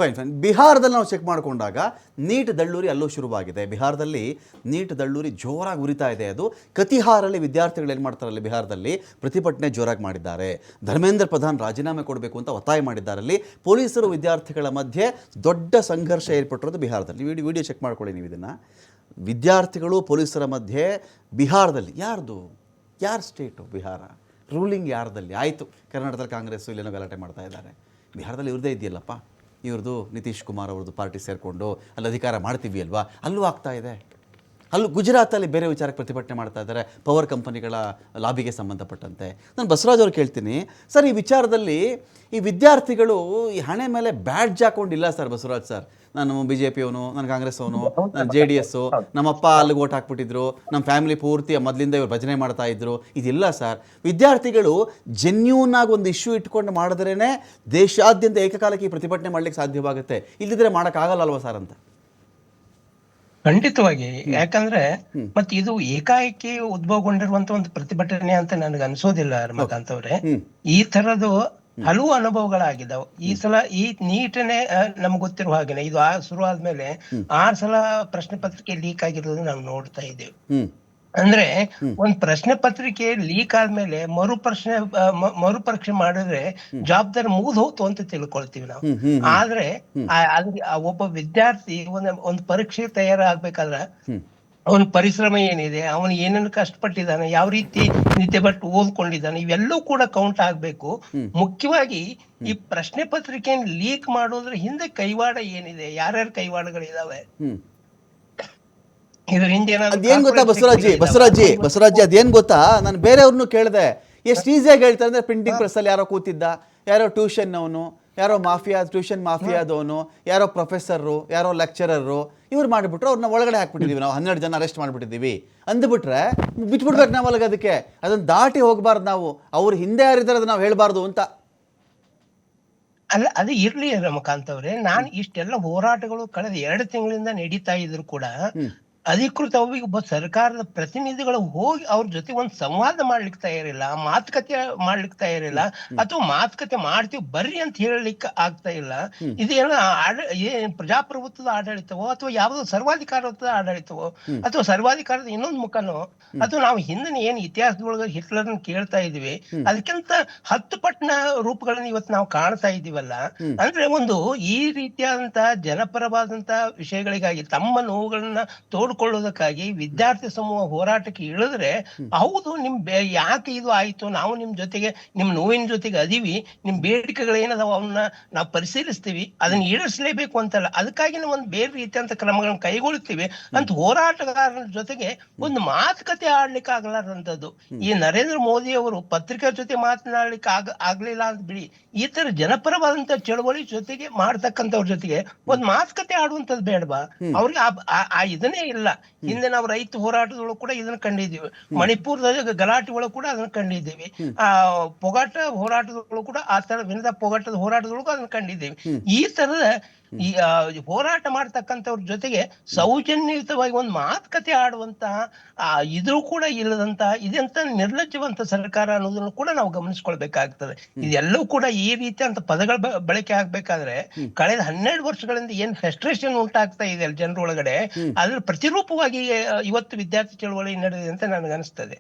Fine fine. ಬಿಹಾರದಲ್ಲಿ ನಾವು check ಮಾಡಿಕೊಂಡಾಗ ನೀಟ್ ದಳ್ಳೂರಿ ಅಲ್ಲೂ ಶುರುವಾಗಿದೆ. ಬಿಹಾರದಲ್ಲಿ ನೀಟ್ ದಳ್ಳೂರಿ ಜೋರಾಗಿ ಉರಿತಾ ಇದೆ. ಅದು ಕತಿಹಾರಲ್ಲಿ ವಿದ್ಯಾರ್ಥಿಗಳು ಏನು ಮಾಡ್ತಾರಲ್ಲಿ, ಬಿಹಾರದಲ್ಲಿ ಪ್ರತಿಭಟನೆ ಜೋರಾಗಿ ಮಾಡಿದ್ದಾರೆ. ಧರ್ಮೇಂದ್ರ ಪ್ರಧಾನ್ ರಾಜೀನಾಮೆ ಕೊಡಬೇಕು ಅಂತ ಒತ್ತಾಯ ಮಾಡಿದ್ದಾರೆ. ಅಲ್ಲಿ ಪೊಲೀಸರು ವಿದ್ಯಾರ್ಥಿಗಳ ಮಧ್ಯೆ ದೊಡ್ಡ ಸಂಘರ್ಷ ಏರ್ಪಟ್ಟಿರೋದು ಬಿಹಾರದಲ್ಲಿ. ವಿಡಿಯೋ ಚೆಕ್ ಮಾಡ್ಕೊಳ್ಳಿ ನೀವು ಇದನ್ನು. ವಿದ್ಯಾರ್ಥಿಗಳು ಪೊಲೀಸರ ಮಧ್ಯೆ ಬಿಹಾರದಲ್ಲಿ. ಯಾರು ಸ್ಟೇಟು ಬಿಹಾರ? ರೂಲಿಂಗ್ ಯಾರದಲ್ಲಿ ಆಯಿತು? ಕರ್ನಾಟಕದಲ್ಲಿ ಕಾಂಗ್ರೆಸ್ಸು ಇಲ್ಲೇನೋ ಗಲಾಟೆ ಮಾಡ್ತಾ ಇದ್ದಾರೆ. ಬಿಹಾರದಲ್ಲಿ ಇವ್ರದ್ದೇ ಇದೆಯಲ್ಲಪ್ಪ, ಇವ್ರದ್ದು ನಿತೀಶ್ ಕುಮಾರ್ ಅವ್ರದ್ದು ಪಾರ್ಟಿ ಸೇರಿಕೊಂಡು ಅಲ್ಲಿ ಅಧಿಕಾರ ಮಾಡ್ತೀವಿ ಅಲ್ವಾ, ಅಲ್ಲೂ ಆಗ್ತಾ ಇದೆ. ಅಲ್ಲೂ ಗುಜರಾತಲ್ಲಿ ಬೇರೆ ವಿಚಾರಕ್ಕೆ ಪ್ರತಿಭಟನೆ ಮಾಡ್ತಾ ಇದ್ದಾರೆ, ಪವರ್ ಕಂಪನಿಗಳ ಲಾಬಿಗೆ ಸಂಬಂಧಪಟ್ಟಂತೆ. ನಾನು ಬಸವರಾಜ್ ಅವ್ರು ಕೇಳ್ತೀನಿ, ಸರ್ ಈ ವಿಚಾರದಲ್ಲಿ ಈ ವಿದ್ಯಾರ್ಥಿಗಳು ಈ ಹಣೆ ಮೇಲೆ ಬ್ಯಾಡ್ಜ್ ಹಾಕೊಂಡಿಲ್ಲ ಸರ್ ಬಸವರಾಜ್ ಸರ್. ನಾನು ಬಿ ಜೆ ಪಿಯವನು, ನಾನು ಕಾಂಗ್ರೆಸ್ ಅವನು, ನಾನು JDS, ನಮ್ಮಪ್ಪ ಅಲ್ಲಿಗೆ ಓಟ್ ಹಾಕ್ಬಿಟ್ಟಿದ್ರು, ನಮ್ಮ ಫ್ಯಾಮಿಲಿ ಪೂರ್ತಿ ಮೊದಲಿಂದ ಇವ್ರು ಭಜನೆ ಮಾಡ್ತಾ ಇದ್ರು. ಇದಿಲ್ಲ ಸರ್. ವಿದ್ಯಾರ್ಥಿಗಳು ಜೆನ್ಯೂನ್ ಆಗಿ ಒಂದು ಇಶ್ಯೂ ಇಟ್ಕೊಂಡು ಮಾಡಿದ್ರೇ ದೇಶಾದ್ಯಂತ ಏಕಕಾಲಕ್ಕೆ ಈ ಪ್ರತಿಭಟನೆ ಮಾಡ್ಲಿಕ್ಕೆ ಸಾಧ್ಯವಾಗುತ್ತೆ. ಇಲ್ಲದಿದ್ರೆ ಮಾಡೋಕ್ಕಾಗಲ್ಲ ಅಲ್ವಾ ಸರ್ ಅಂತ? ಖಂಡಿತವಾಗಿ. ಯಾಕಂದ್ರೆ ಮತ್ತೆ ಇದು ಏಕಾಏಕಿ ಉದ್ಭವಗೊಂಡಿರುವಂತ ಒಂದು ಪ್ರತಿಭಟನೆ ಅಂತ ನನಗೆ ಅನ್ಸೋದಿಲ್ಲ ರಮಾಕಾಂತ್ ಅವ್ರೆ. ಈ ತರದ್ದು ಹಲವು ಅನುಭವಗಳಾಗಿದ್ದಾವೆ. ಈ ಸಲ ಈ ನೀಟನೆ ನಮ್ಗೆ ಗೊತ್ತಿರುವ ಹಾಗೇನೆ ಇದು ಶುರು ಆದ್ಮೇಲೆ 6 ಸಲ ಪ್ರಶ್ನೆ ಪತ್ರಿಕೆ ಲೀಕ್ ಆಗಿರೋದು ನಾವು ನೋಡ್ತಾ ಇದ್ದೇವೆ. ಅಂದ್ರೆ ಒಂದ್ ಪ್ರಶ್ನೆ ಪತ್ರಿಕೆ ಲೀಕ್ ಆದ್ಮೇಲೆ ಮರುಪರೀಕ್ಷೆ ಮಾಡಿದ್ರೆ ಜವಾಬ್ದಾರಿ ಮುಗಿದು ಹೋಗ್ತು ಅಂತ ತಿಳ್ಕೊಳ್ತೀವಿ ನಾವು. ಆದ್ರೆ ಒಬ್ಬ ವಿದ್ಯಾರ್ಥಿ ಒಂದ್ ಪರೀಕ್ಷೆ ತಯಾರಾಗ್ಬೇಕಾದ್ರೆ ಅವನ ಪರಿಶ್ರಮ ಏನಿದೆ, ಅವನು ಏನೇನು ಕಷ್ಟಪಟ್ಟಿದ್ದಾನೆ, ಯಾವ ರೀತಿ ನಿದ್ದೆ ಬಟ್ಟು ಓದ್ಕೊಂಡಿದ್ದಾನೆ, ಇವೆಲ್ಲವೂ ಕೂಡ ಕೌಂಟ್ ಆಗ್ಬೇಕು. ಮುಖ್ಯವಾಗಿ ಈ ಪ್ರಶ್ನೆ ಪತ್ರಿಕೆಯನ್ನು ಲೀಕ್ ಮಾಡೋದ್ರ ಹಿಂದೆ ಕೈವಾಡ ಏನಿದೆ, ಯಾರ್ಯಾರ ಕೈವಾಡಗಳಿದಾವೆ, ಇದ್ರ ಹಿಂದೆ ಅದೇನ್ ಗೊತ್ತಾ ಬಸವರಾಜ್ ಅದೇನ್ ಗೊತ್ತಾ, ನಾನು ಬೇರೆಯವ್ರನ್ನು ಕೇಳಿದೆ, ಎಷ್ಟು ಈಸಿಯಾಗಿ ಹೇಳ್ತಾರೆ ಅಂದ್ರೆ, ಪ್ರಿಂಟಿಂಗ್ ಪ್ರೆಸ್ ಅಲ್ಲಿ ಯಾರೋ ಕೂತಿದ್ದ, ಯಾರೋ ಟ್ಯೂಷನ್ ಅವನು, ಯಾರೋ ಟ್ಯೂಷನ್ ಮಾಫಿಯಾದವನು, ಯಾರೋ ಪ್ರೊಫೆಸರು, ಯಾರೋ ಲೆಕ್ಚರರು, ಇವ್ರು ಮಾಡಿಬಿಟ್ರು, ಅವ್ರನ್ನ ಒಳಗಡೆ ಹಾಕ್ಬಿಟ್ಟಿದೀವಿ ನಾವು, 12 ಜನ ಅರೆಸ್ಟ್ ಮಾಡಿಬಿಟ್ಟಿದ್ದೀವಿ ಅಂದ್ಬಿಟ್ರೆ ಬಿಟ್ಬಿಡ್ಬೇಕು ನಾವು ಅಲ್ಲಿಗೆ. ಅದಕ್ಕೆ ಅದನ್ನ ದಾಟಿ ಹೋಗ್ಬಾರ್ದು ನಾವು. ಅವ್ರು ಹಿಂದೆ ಯಾರಿದ್ದಾರೆ ಅದನ್ನ ನಾವು ಹೇಳ್ಬಾರ್ದು ಅಂತ. ಅಲ್ಲ, ಅದು ಇರ್ಲಿ ರಮಕಾಂತ್ ಅವ್ರೆ. ನಾನು ಇಷ್ಟೆಲ್ಲ ಹೋರಾಟಗಳು ಕಳೆದ 2 ತಿಂಗಳಿಂದ ನಡೀತಾ ಇದ್ರು ಕೂಡ ಅಧಿಕೃತವಾಗಿ ಒಬ್ಬ ಸರ್ಕಾರದ ಪ್ರತಿನಿಧಿಗಳು ಹೋಗಿ ಅವ್ರ ಜೊತೆ ಒಂದ್ ಸಂವಾದ ಮಾಡ್ಲಿಕ್ಕೆ ತಯಾರಿಲ್ಲ, ಮಾತುಕತೆ ಮಾಡ್ಲಿಕ್ಕೆ ತಯಾರಿಲ್ಲ, ಅಥವಾ ಮಾತುಕತೆ ಮಾಡ್ತೀವಿ ಬರ್ರಿ ಅಂತ ಹೇಳಲಿಕ್ಕೆ ಆಗ್ತಾ ಇಲ್ಲ. ಇದೇನ ಪ್ರಜಾಪ್ರಭುತ್ವದ ಆಡಳಿತವೋ ಅಥವಾ ಯಾವ್ದೋ ಸರ್ವಾಧಿಕಾರದ ಆಡಳಿತವೋ ಅಥವಾ ಸರ್ವಾಧಿಕಾರದ ಇನ್ನೊಂದು ಮುಖನೋ, ಅಥವಾ ನಾವು ಹಿಂದಿನ ಏನ್ ಇತಿಹಾಸದೊಳಗೆ ಹಿಟ್ಲರ್ನ ಕೇಳ್ತಾ ಇದೀವಿ ಅದಕ್ಕಿಂತ 10 ಪಟ್ನ ರೂಪಗಳನ್ನ ಇವತ್ತು ನಾವು ಕಾಣ್ತಾ ಇದೀವಲ್ಲ. ಅಂದ್ರೆ ಒಂದು ಈ ರೀತಿಯಾದಂತ ಜನಪರವಾದಂತ ವಿಷಯಗಳಿಗಾಗಿ ತಮ್ಮ ನೋವುಗಳನ್ನ ತೋಡ್ಕೊಳ್ಳೋದಕ್ಕಾಗಿ ವಿದ್ಯಾರ್ಥಿ ಸಮೂಹ ಹೋರಾಟಕ್ಕೆ ಇಳಿದ್ರೆ, ಹೌದು ನಿಮ್ ಯಾಕೆ ಇದು ಆಯ್ತು, ನಾವು ನಿಮ್ ಜೊತೆಗೆ ನಿಮ್ ನೋವಿನ ಜೊತೆಗೆ ಅದೀವಿ, ನಿಮ್ ಬೇಡಿಕೆಗಳೇನದಾವ ಅವನ್ನ ನಾವು ಪರಿಶೀಲಿಸ್ತೀವಿ, ಅದನ್ನ ಈಡೇರಿಸಲೇಬೇಕು ಅಂತಲ್ಲ, ಅದಕ್ಕಾಗಿ ನಾವು ಒಂದು ಬೇರೆ ರೀತಿಯಂತ ಕ್ರಮಗಳನ್ನ ಕೈಗೊಳ್ತೀವಿ ಅಂತ ಹೋರಾಟಗಾರರ ಜೊತೆಗೆ ಒಂದು ಮಾತುಕತೆ ಆಡ್ಲಿಕ್ಕೆ ಆಗಲಾರಂತದ್ದು. ಈ ನರೇಂದ್ರ ಮೋದಿ ಅವರು ಪತ್ರಿಕಾ ಜೊತೆ ಮಾತನಾಡ್ಲಿಕ್ಕೆ ಆಗ್ಲಿಲ್ಲ ಅಂತ ಬಿಡಿ, ಈ ತರ ಜನಪರವಾದಂತ ಚಳವಳಿ ಜೊತೆಗೆ ಮಾಡ್ತಕ್ಕಂಥವ್ರ ಜೊತೆಗೆ ಒಂದ್ ಮಾತುಕತೆ ಆಡುವಂತದ್ದು ಬೇಡವಾ? ಅವ್ರಿಗೆ ಆ ಇದನ್ನೇ ಇಲ್ಲ. ಹಿಂದೆ ನಾವು ರೈತ ಹೋರಾಟದೊಳಗೂ ಕೂಡ ಇದನ್ನ ಕಂಡಿದ್ದೀವಿ, ಮಣಿಪುರದ ಗಲಾಟೆ ಒಳಗೂ ಕೂಡ ಅದನ್ನ ಕಂಡಿದ್ದೀವಿ, ಪೊಗಾಟ ಹೋರಾಟದೊಳಗೂ ಕೂಡ ಆ ತರ ವಿನದ ಪೊಗಾಟದ ಹೋರಾಟದೊಳಗೂ ಅದನ್ನ ಕಂಡಿದ್ದೀವಿ. ಈ ತರದ ಈ ಹೋರಾಟ ಮಾಡ್ತಕ್ಕಂಥವ್ರ ಜೊತೆಗೆ ಸೌಜನ್ಯಯುತವಾಗಿ ಒಂದು ಮಾತುಕತೆ ಆಡುವಂತಹ ಇದ್ರೂ ಕೂಡ ಇಲ್ಲದಂತ ಇದೆಂತ ನಿರ್ಲಜ್ಜವಂತ ಸರ್ಕಾರ ಅನ್ನೋದನ್ನು ಕೂಡ ನಾವು ಗಮನಿಸ್ಕೊಳ್ಬೇಕಾಗ್ತದೆ. ಇದೆಲ್ಲವೂ ಕೂಡ ಈ ರೀತಿಯಂತ ಪದಗಳ ಬಳಕೆ ಆಗ್ಬೇಕಾದ್ರೆ ಕಳೆದ 12 ವರ್ಷಗಳಿಂದ ಏನ್ ಫ್ರಸ್ಟ್ರೇಷನ್ ಉಂಟಾಗ್ತಾ ಇದೆ ಅಲ್ಲಿ ಜನರೊಳಗಡೆ, ಅದ್ರ ಪ್ರತಿರೂಪವಾಗಿ ಇವತ್ತು ವಿದ್ಯಾರ್ಥಿ ಚಳವಳಿ ನಡೆದಿದೆ ಅಂತ ನನಗೆ ಅನಿಸ್ತದೆ.